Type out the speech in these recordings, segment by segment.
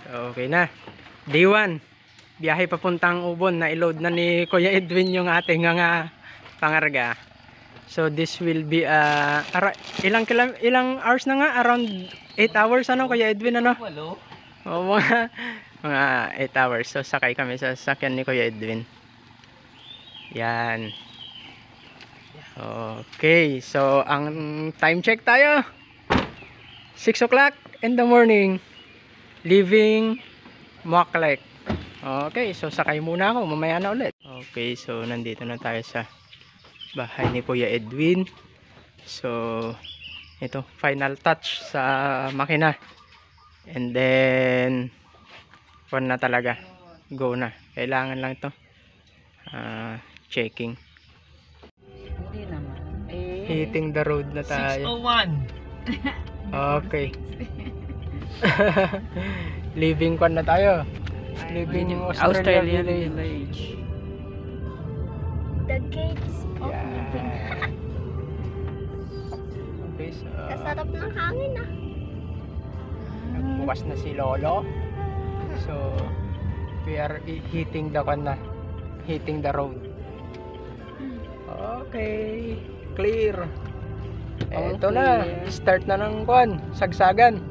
So, okay na. Day 1. Biyahe papuntang Ubon. Na-load na ni Kuya Edwin yung ating nga pangarga. So, this will be ilang hours na nga? Around 8 hours ano Kuya Edwin ano? O, mga 8 hours. So, sakay kami sa sasakyan ni Kuya Edwin. Yan. Okay. So, ang time check tayo. 6 o'clock in the morning. Leaving Muaklek. Okay. So, sakay muna ako. Mamaya na ulit. Okay. So, nandito na tayo sa bahay ni Kuya Edwin. So, ito. Final touch sa makina. And then, on na talaga. Go na. Kailangan lang ito. Checking. Hindi naman. Hitting the road na tayo. 6:01. Okay. Leaving kwan na tayo. Leaving Australia Village. The gates of Yeah. living. Okay, so Kasarap ng hangin ah. nagbukas na si Lolo. So we are hitting the kwan na. Hitting the road. Okay. Clear. Eto na. Start na ng kwan. Sagsagan.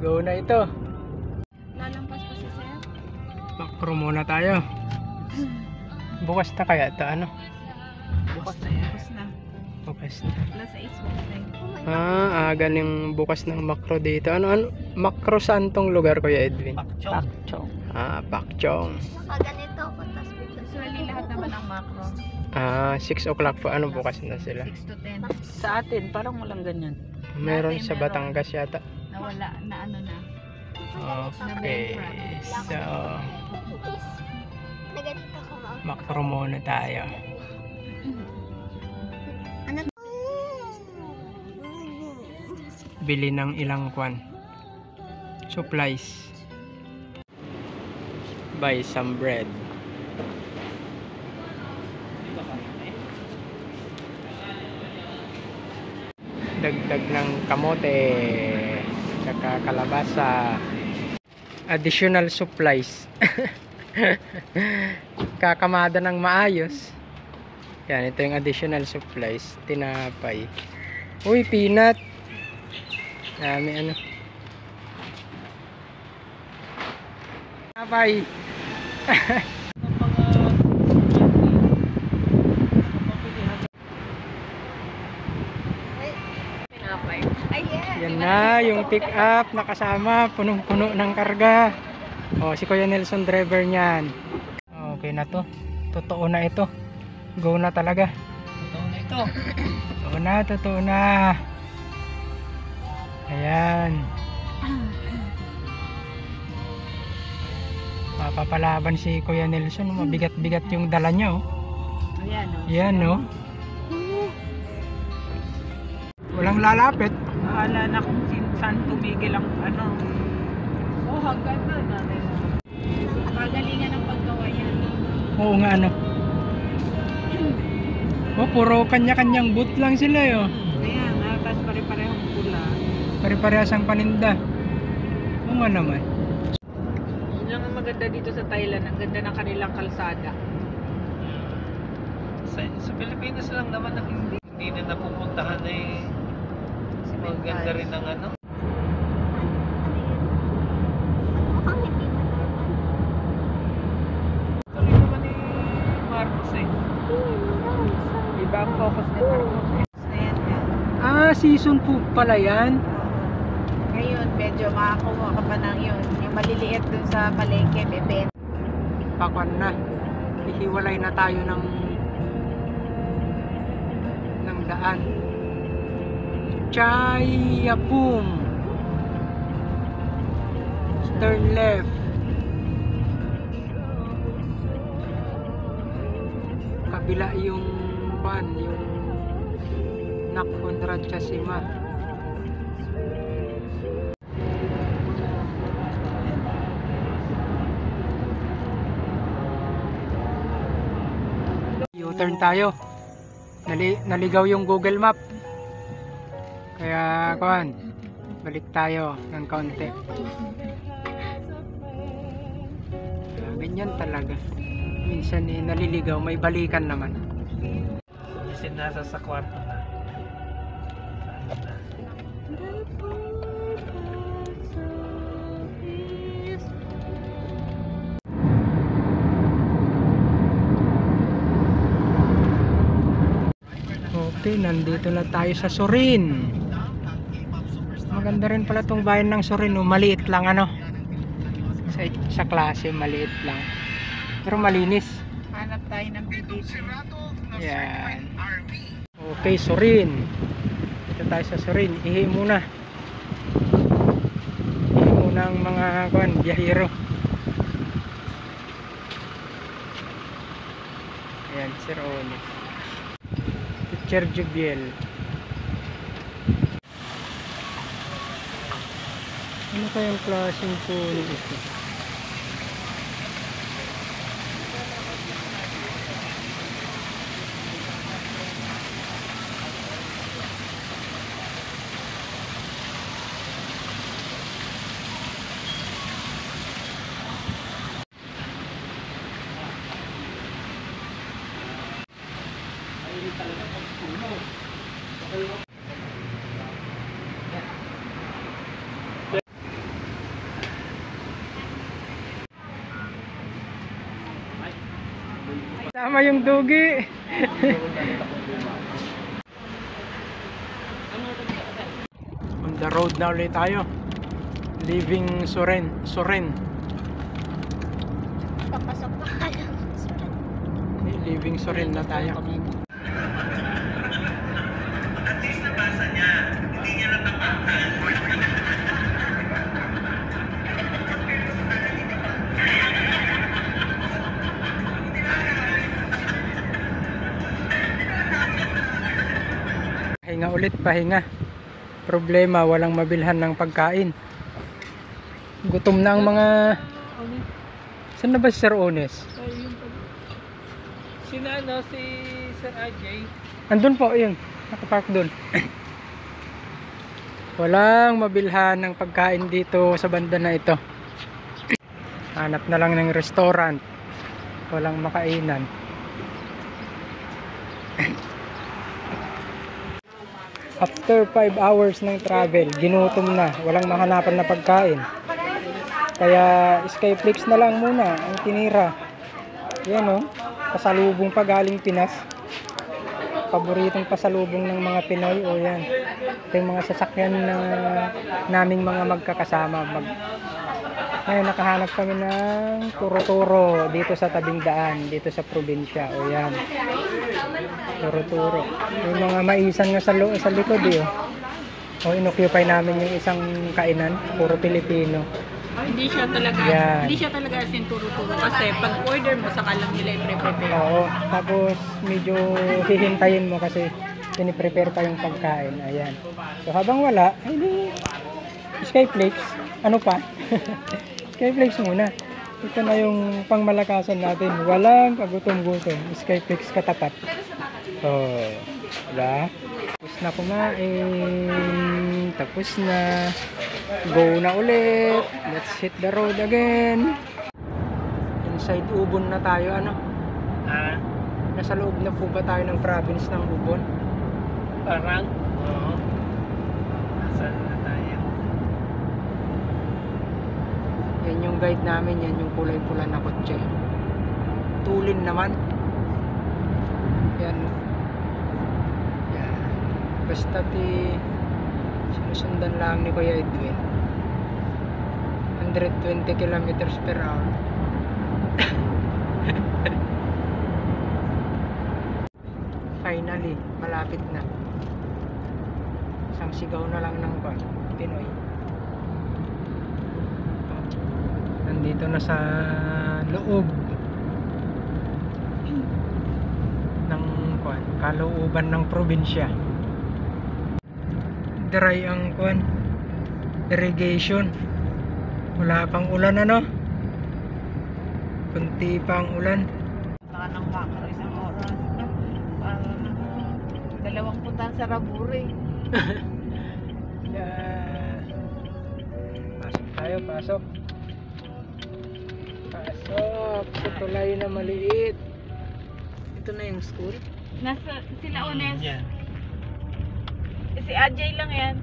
Go na ito. Lalampas pa si Sir? Macro muna tayo. Bukas na kaya ito ano? Bukas na yan. Bukas na. Alas 6 na. Aga ng bukas ng macro dito. Ano? Macro saan tong lugar Kuya Edwin? Pakchong. Pakchong. Nakaganito ako tas bigla. Usually lahat naman ang macro. 6 o'clock po. Ano bukas na sila? 6 to 10. Sa atin, parang walang ganyan. Meron Dati sa meron. Batangas yata. Nawala na ano na. Okay. So, Naganito ako nga. macro muna tayo. Bili ng ilang kwan. Supplies. Buy some bread. Dagdag ng kamote, tsaka kalabasa, additional supplies. Kakamada ng maayos. Yan, ito yung additional supplies. Tinapay. Uy, peanut. Dami ano. Tinapay. Yan na, yung pick up nakasama, punong-puno ng karga. Si Kuya Nelson driver niyan. Okay na to. Totoo na ito. Go na talaga. Totoo na ito. Totoo na. Ayan. Mapapalaban si Kuya Nelson. Mabigat-bigat yung dala niya. Ayan o. Yan no. Walang lalapit. Bahala na kung saan tumigil ang ano. Hanggang na natin. Pagalingan ng paggawa yan. Oo nga ano. Puro kanya-kanyang boot lang sila yo. Ayan, tapos pare-parehong pula. Pare-parehas ang paninda. Oo nga naman. Yun lang ang maganda dito sa Thailand. Ang ganda ng kanilang kalsada. Sa Pilipinas lang naman ang hindi na napupuntahan eh. Maganda rin ang ano. Mukhang hindi na normal. Tuloy naman ni Marcos eh. Iba ang focus ni Marcos eh. Ayan yan. Season po pala yan. Ngayon, medyo makakuha ka pa ng yun. Yung maliliit dun sa palengke, beben. Pakwan na. Hihiwalay na tayo ng daan. Chayapum. Turn left. Kabila yung yung Nakkonrad Chasima. U-turn tayo. Naligaw yung Google Map. Kaya kuhan, Balik tayo ng kaunti. Ganyan talaga. Minsan naliligaw, may balikan naman. Kasi nasa sa kwarto na. Saan na? Okay, nandito na tayo sa Surin. Maganda rin pala tong bayan ng Surin, no? Maliit lang ano. Sa klase, maliit lang. Pero malinis. Hanap tayo ng BDT. Yan. Okay, Surin. Dito tayo sa Surin. Ihi muna. Ihi muna ang mga biyahero. Ayan, Sir Oni. Teacher Jubiel. Ano kayang klaseng puno ito? Tama yung dugi. On the road na ulit tayo. Leaving Surin. Papasok pa ka lang. Leaving Surin na tayo. Pahinga ulit, pahinga. Problema, walang mabilhan ng pagkain. Gutom na ang mga... Saan na ba si Sir Ones? Sino ano, si Sir Ajay? Andun po, yun. Nakapark dun. Walang mabilhan ng pagkain dito sa banda na ito. Hanap na lang ng restaurant. Walang makainan. After 5 hours ng travel, ginutom na. Walang mahanapan na pagkain. Kaya Skyflix na lang muna ang tinira. Yan o. Pasalubong pa galing Pinas. Paboritong pasalubong ng mga Pinoy. O yan. Ito yung mga sasakyan na naming mga magkakasama. Ngayon nakahanap kami ng turo-turo dito sa tabing daan. Dito sa probinsya. O yan. Turo-turo. May mga maisan nga sa likod eh. O inoccupy namin yung isang kainan. Puro Pilipino. Hindi siya talaga, Yan. hindi siya talaga as in turo-turo kasi pag order mo saka lang nila i-prepare. Oo. Tapos medyo hihintayin mo kasi piniprepare pa yung pagkain. Ayan. So habang wala, ay di Skyflix. Ano pa? Skyflix muna. Ito na yung pangmalakasan natin. Walang kagutom-gutom. Skyflix katapat. So, diba? Tapos na kumain. Tapos na. Go na ulit. Let's hit the road again. Inside Ubon na tayo. Ano? Nasa loob na po ba tayo ng province ng Ubon? Parang? Oo. Saan na tayo? Yan yung guide namin. Yan yung kulay-pula na kotse. Tulin naman. Yan. Yan. Basta sinusundan lang ni Kuya Edwin. 120 kilometers per hour. Finally, malapit na. Isang sigaw na lang ng Pinoy. Nandito na sa loob ng kalooban ng probinsya. Dry ang irrigation. Wala pang ulan ano? Kunti pa ang ulan. Baka nang makaro isang oras. Dalawang puntahan sa Rabure. tayo, pasok. Pasok sa tulay na maliit. Ito na yung school? Nasa sila Ones. Yan. Si Ajay lang yan.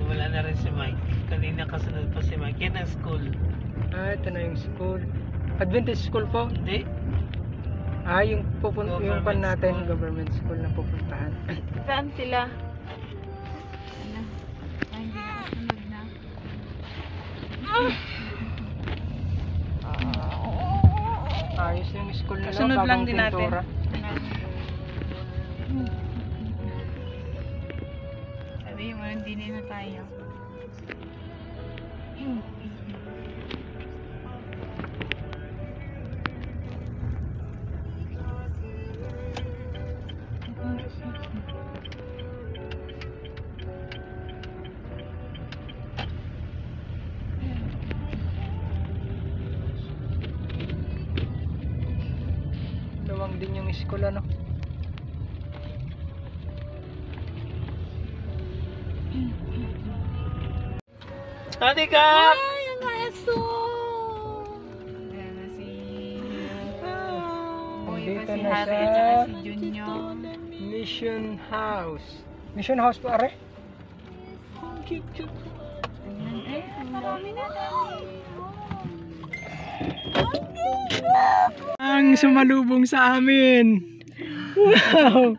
Oh, wala na rin si Mike. Kanina kasunod pa si Mike. Yan ang school. Ito na yung school. Adventist school po? Hindi. Yung yung pan natin, School. government school na pupuntahan. Saan sila? Ano? Ay, hindi na kasunod na. Ayos yung school nila, Kasunod lang bagong din natin. pintura. Sabi mo, hindi na tayo. Luwang din yung school, ano? Ate Kap! Ay, ang aso! Ayan na si... Boy pa Nandito si na Harry siya. at saka si Junior. Mission House. Mission House po, are? Ay, marami na dami. Ang sumalubong sa amin. Wow!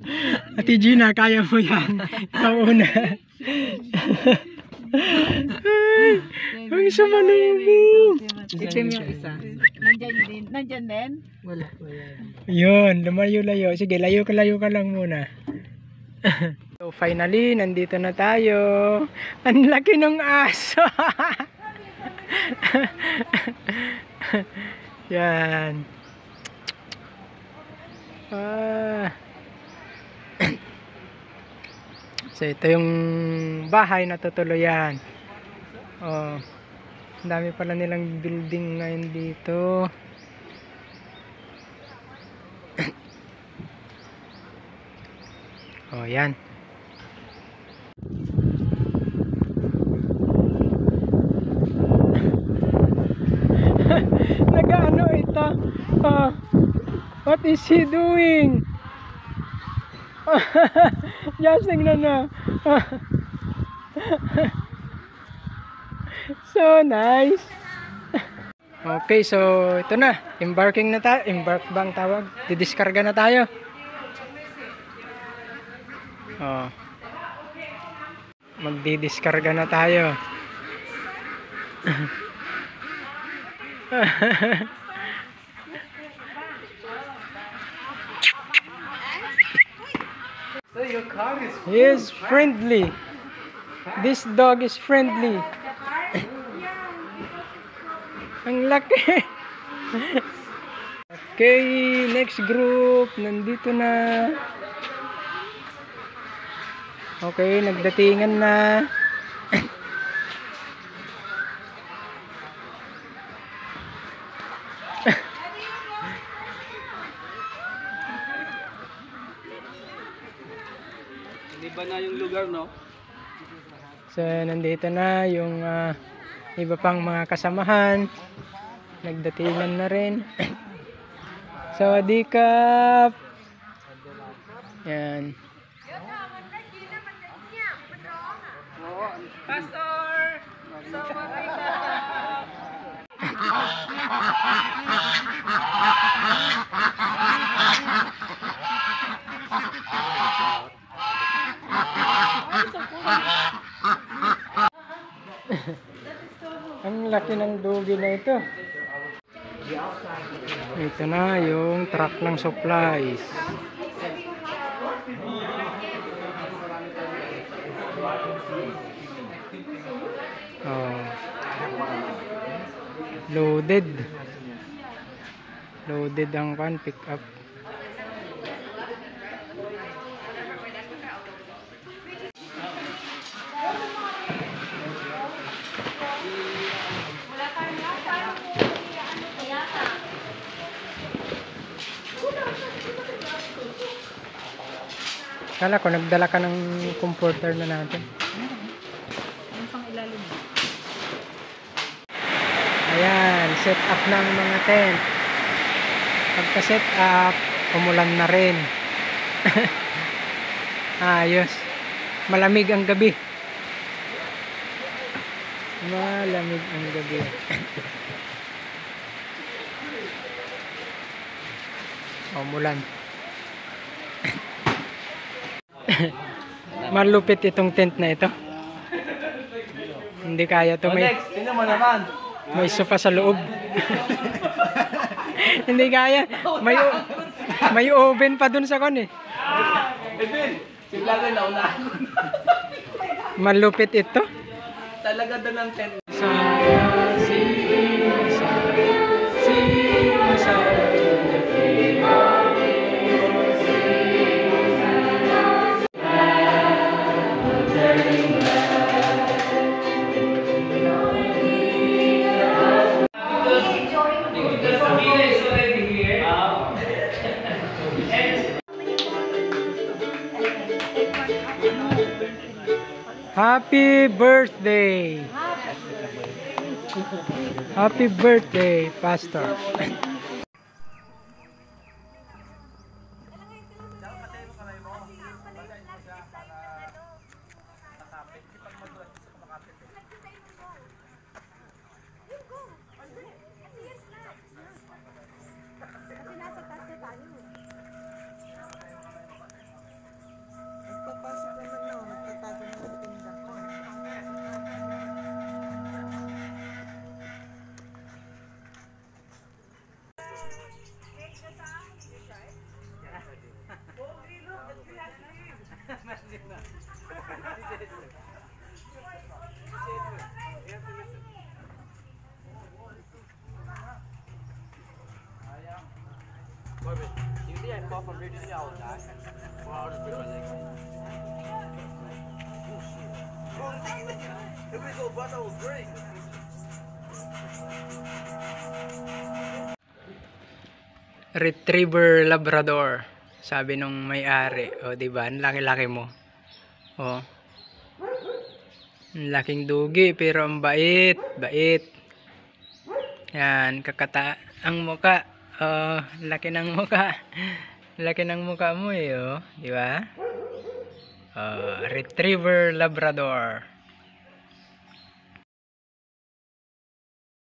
Ate Gina, kaya mo yan. Ikaw una. Ang sumalubong. Itim yung isa. Nandyan din. Nandyan din? Wala. Yun, lumayo-layo. Sige, layo ka lang muna. So finally, nandito na tayo. Ang laki ng aso. Yan. So ito yung bahay na tutuluyan. Oh, ang dami pala nilang building ngayon dito. Oh, yan. Nag-ano ito? What is he doing? Just tingnan na. So nice. Okay, so ito na. Embarking na tayo. Embark bang tawag? Didiskarga na tayo. Oh. Magdidiskarga na tayo. He is friendly. This dog is friendly. Ang laki. Okay, next group. Nandito na. Okay, nagdatingan na. Hindi ba na yung lugar, no? So, nandito na yung iba pang mga kasamahan. Nagdatingan na rin. Sawadikap. Yan. Pastor! Ang laki ng dugi na ito. Ito na yung truck ng supplies. Oh. Loaded. Loaded ang van pick up. Kala ko nagdala ka ng comforter na natin. Ano pang ilalim mo? set up ng mga tent. Pagka set up, umulan na rin. Ayos. Malamig ang gabi. Malamig ang gabi. Umulan. Malupit itong tent na ito. Hindi kaya to. Tingnan mo naman. May sofa sa loob. Hindi kaya. May oven pa dun sa kon eh. Edwin, sigla na nauna. Malupit ito. Talaga doon ang tent. Happy birthday! Happy birthday, Pastor! Retriever Labrador, sabi nung may-ari. O, diba? Ang laki-laki mo. O. Ang laking dugi, pero ang bait. Bait. Yan, ang muka. O, laki ng muka. Laki ng muka mo eh, o. Diba? Retriever Labrador.